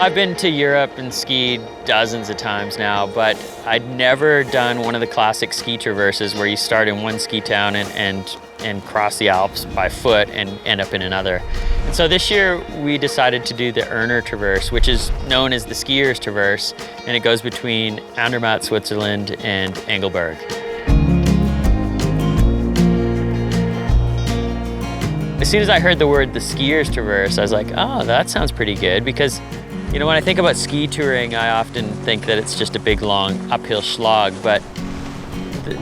I've been to Europe and skied dozens of times now, but I'd never done one of the classic ski traverses where you start in one ski town and cross the Alps by foot and end up in another. And so this year we decided to do the Urner traverse, which is known as the skiers traverse, and it goes between Andermatt, Switzerland and Engelberg. As soon as I heard the word the skiers traverse, I was like, oh, that sounds pretty good, because you know, when I think about ski touring, I often think that it's just a big, long uphill slog, but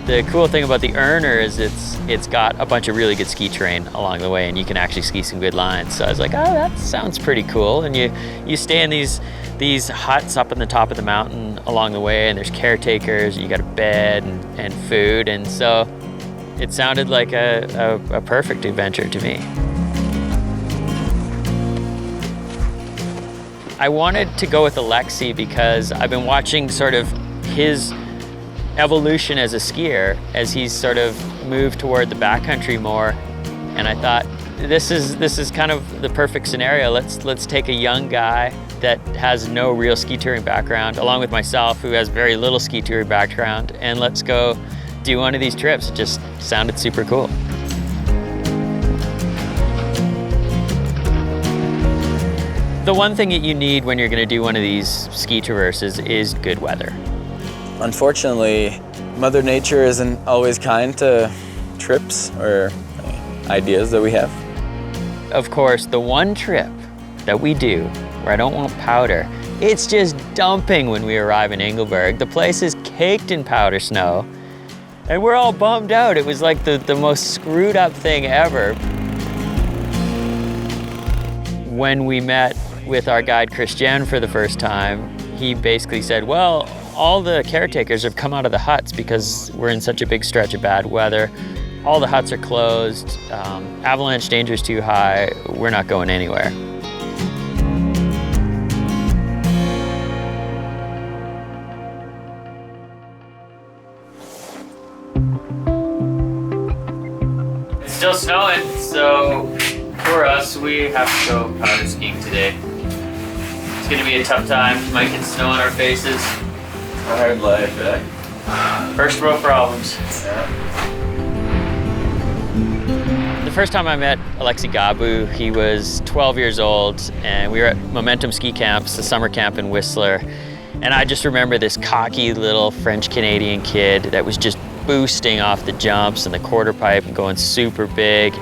the cool thing about the Urner is it's got a bunch of really good ski terrain along the way, and you can actually ski some good lines. So I was like, oh, that sounds pretty cool. And you stay in these huts up on the top of the mountain along the way, and there's caretakers, you got a bed and food, and so it sounded like a perfect adventure to me. I wanted to go with Alexis because I've been watching sort of his evolution as a skier as he's sort of moved toward the backcountry more, and I thought this is kind of the perfect scenario. Let's take a young guy that has no real ski touring background, along with myself who has very little ski touring background, and let's go do one of these trips. It just sounded super cool. The one thing that you need when you're going to do one of these ski traverses is good weather. Unfortunately, Mother Nature isn't always kind to trips or ideas that we have. Of course, the one trip that we do where I don't want powder, it's just dumping when we arrive in Engelberg. The place is caked in powder snow, and we're all bummed out. It was like the most screwed up thing ever. When we met with our guide Christian for the first time, he basically said, well, all the caretakers have come out of the huts because we're in such a big stretch of bad weather. All the huts are closed, avalanche danger is too high, we're not going anywhere. It's still snowing, so for us, we have to go powder skiing today. It's gonna be a tough time. Might get snow on our faces. A hard life, eh? First world problems. Yeah. The first time I met Alexis Godbout, he was 12 years old, and we were at Momentum Ski Camps, the summer camp in Whistler. And I just remember this cocky little French-Canadian kid that was just boosting off the jumps and the quarter pipe and going super big.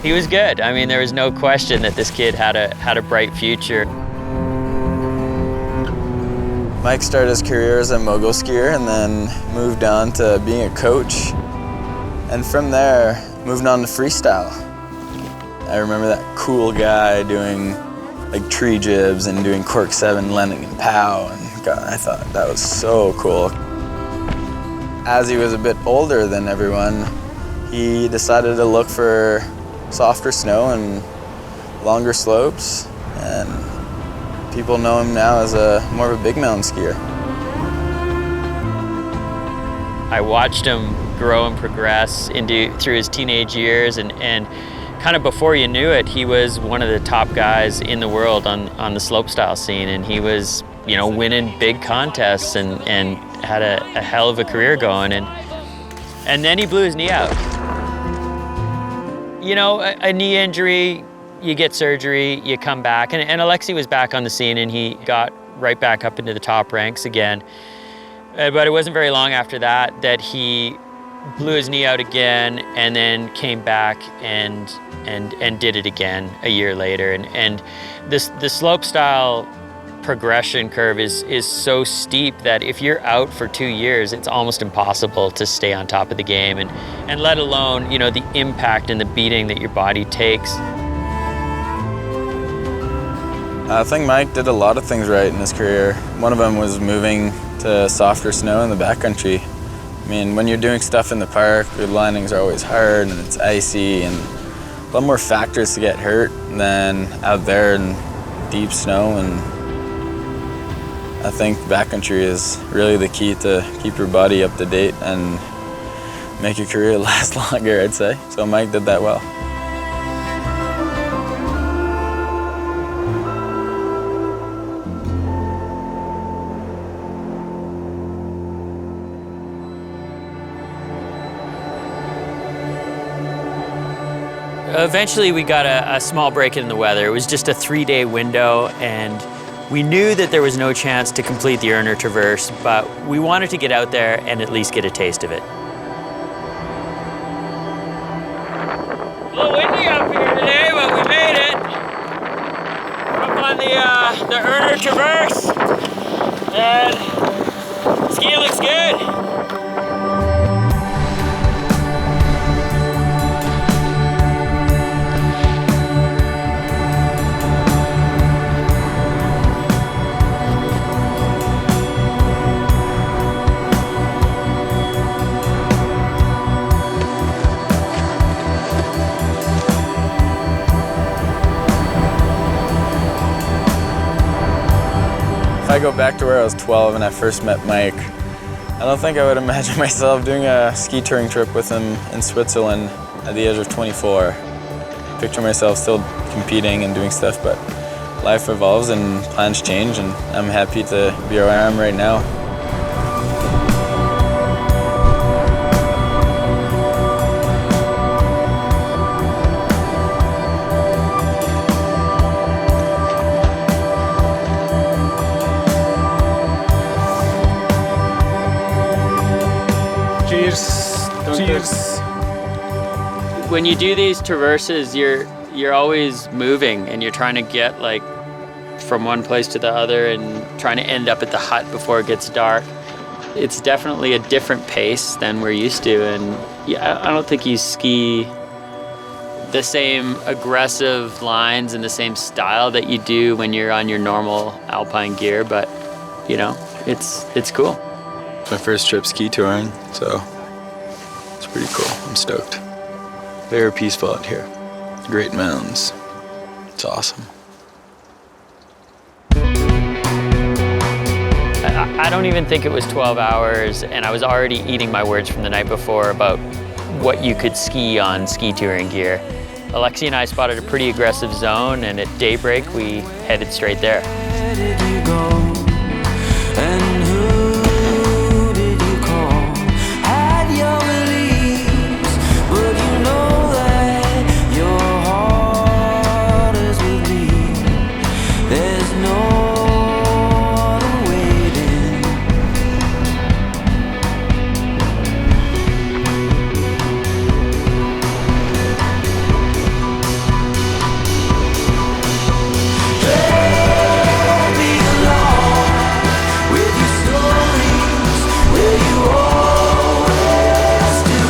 He was good. I mean, there was no question that this kid had a bright future. Mike started his career as a mogul skier and then moved on to being a coach. And from there, moved on to freestyle. I remember that cool guy doing like tree jibs and doing cork 7 landing and pow, and God, I thought that was so cool. As he was a bit older than everyone, he decided to look for softer snow and longer slopes, and people know him now as more of a big mountain skier. I watched him grow and progress through his teenage years, and kind of before you knew it, he was one of the top guys in the world on the slopestyle scene, and he was, you know, winning big contests and had a hell of a career going, and then he blew his knee out. You know, a knee injury, you get surgery, you come back, and Alexis was back on the scene, and he got right back up into the top ranks again. But it wasn't very long after that he blew his knee out again, and then came back and did it again a year later. And the slopestyle progression curve is so steep that if you're out for 2 years, it's almost impossible to stay on top of the game, and let alone, you know, the impact and the beating that your body takes. I think Mike did a lot of things right in his career. One of them was moving to softer snow in the backcountry. I mean, when you're doing stuff in the park, the landings are always hard and it's icy, and a lot more factors to get hurt than out there in deep snow. And I think backcountry is really the key to keep your body up to date and make your career last longer, I'd say. So Mike did that well. Eventually we got a small break in the weather. It was just a 3-day window, and we knew that there was no chance to complete the Urner Traverse, but we wanted to get out there and at least get a taste of it. A little windy up here today, but we made it. We're up on the Urner Traverse, and ski looks good. If I go back to where I was 12 and I first met Mike, I don't think I would imagine myself doing a ski touring trip with him in Switzerland at the age of 24. Picture myself still competing and doing stuff, but life evolves and plans change, and I'm happy to be where I am right now. Cheers. Cheers. When you do these traverses, you're always moving, and you're trying to get like from one place to the other and trying to end up at the hut before it gets dark. It's definitely a different pace than we're used to, and yeah, I don't think you ski the same aggressive lines and the same style that you do when you're on your normal alpine gear, but you know, it's cool. It's my first trip ski touring, so it's pretty cool. I'm stoked. Very peaceful out here. Great mountains. It's awesome. I don't even think it was 12 hours, and I was already eating my words from the night before about what you could ski on ski touring gear. Alexis and I spotted a pretty aggressive zone, and at daybreak we headed straight there. Where did you go? And who did you call? Had your beliefs, but you know that your heart is with me. There's no other waiting. Let me along with your stories where you always do.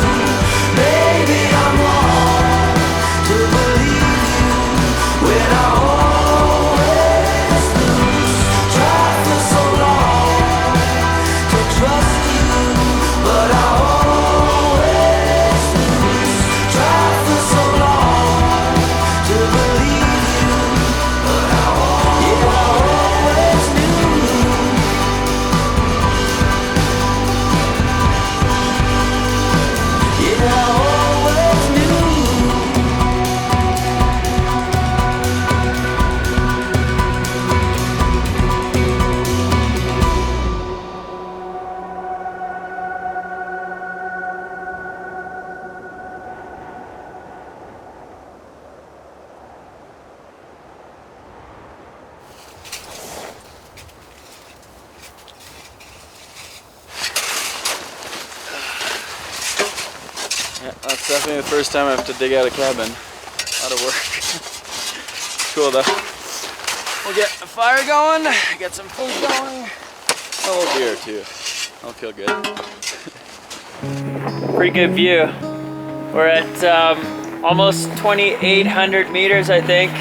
Maybe I'm wrong to believe you when I always lose. Tried for so long to trust you, but I always lose. Tried for so long to believe you, but I always knew. Yeah, I always knew. Yeah, that's definitely the first time I have to dig out a cabin. A lot of work. Cool though. We'll get a fire going, get some food going. A little beer too. That'll feel good. Pretty good view. We're at almost 2,800 meters, I think,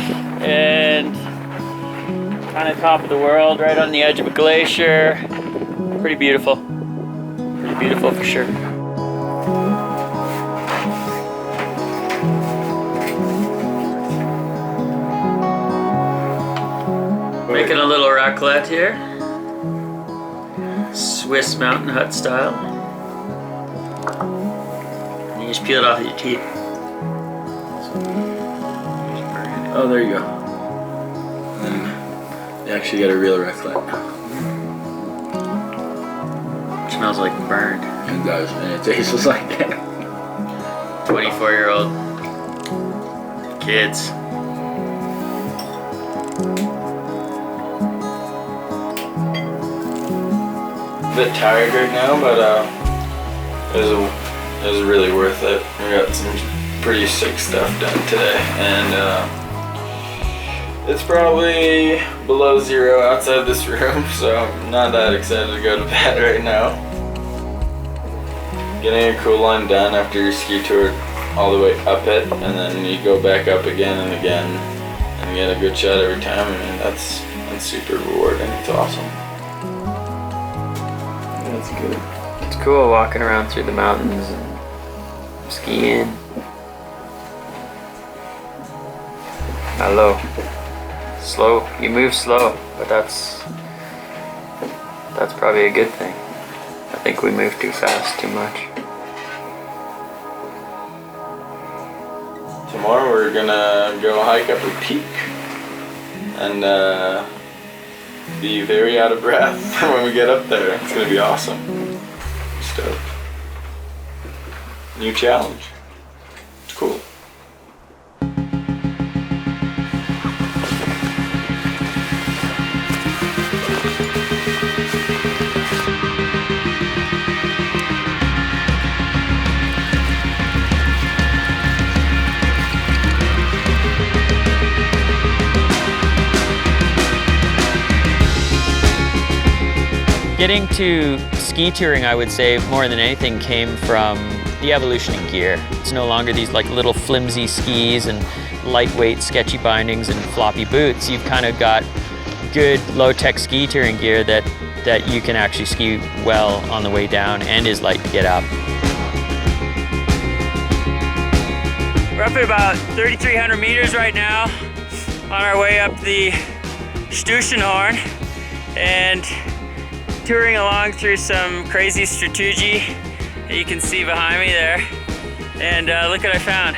and kind of top of the world, right on the edge of a glacier. Pretty beautiful. Pretty beautiful for sure. Making a little raclette here. Swiss mountain hut style. And you just peel it off with your teeth. Oh, there you go. And then you actually get a real raclette. It smells like burned. It does, and it tastes just like that. 24-year-old kids. A bit tired right now, but it was really worth it. We got some pretty sick stuff done today, and it's probably below zero outside this room, so I'm not that excited to go to bed right now. Getting a cool line done after your ski tour all the way up it, and then you go back up again and again, and get a good shot every time. I mean, that's super rewarding. It's awesome. That's good. It's cool walking around through the mountains and skiing. Hello. Slow. You move slow, but that's probably a good thing. I think we move too fast, too much. Tomorrow we're gonna go hike up a peak and be very out of breath when we get up there. It's gonna be awesome. I'm stoked. New challenge. It's cool. Getting to ski touring, I would say, more than anything came from the evolution in gear. It's no longer these like little flimsy skis and lightweight sketchy bindings and floppy boots. You've kind of got good low-tech ski touring gear that you can actually ski well on the way down and is light to get up. We're up at about 3,300 meters right now on our way up the Stustenhorn, and touring along through some crazy strategy that you can see behind me there. And look what I found.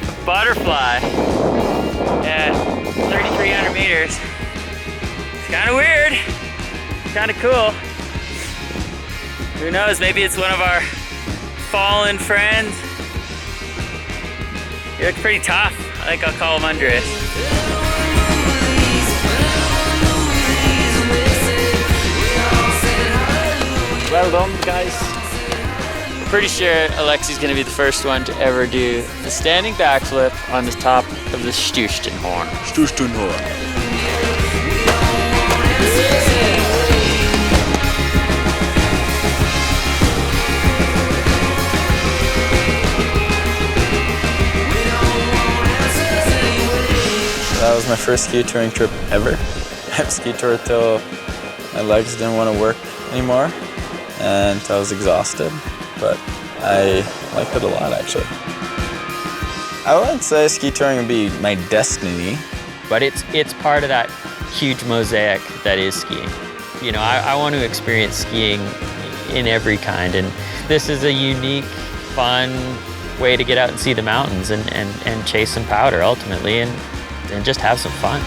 A butterfly at 3,300 meters. It's kind of weird, kind of cool. Who knows, maybe it's one of our fallen friends. He looks pretty tough. I think I'll call him Andres. Well done, guys. I'm pretty sure Alexis is going to be the first one to ever do a standing backflip on the top of the Stustenhorn. That was my first ski touring trip ever. I've ski toured till my legs didn't want to work anymore and I was exhausted, but I liked it a lot actually. I wouldn't say ski touring would be my destiny, But it's part of that huge mosaic that is skiing. You know, I want to experience skiing in every kind, and this is a unique, fun way to get out and see the mountains and chase some powder ultimately and just have some fun.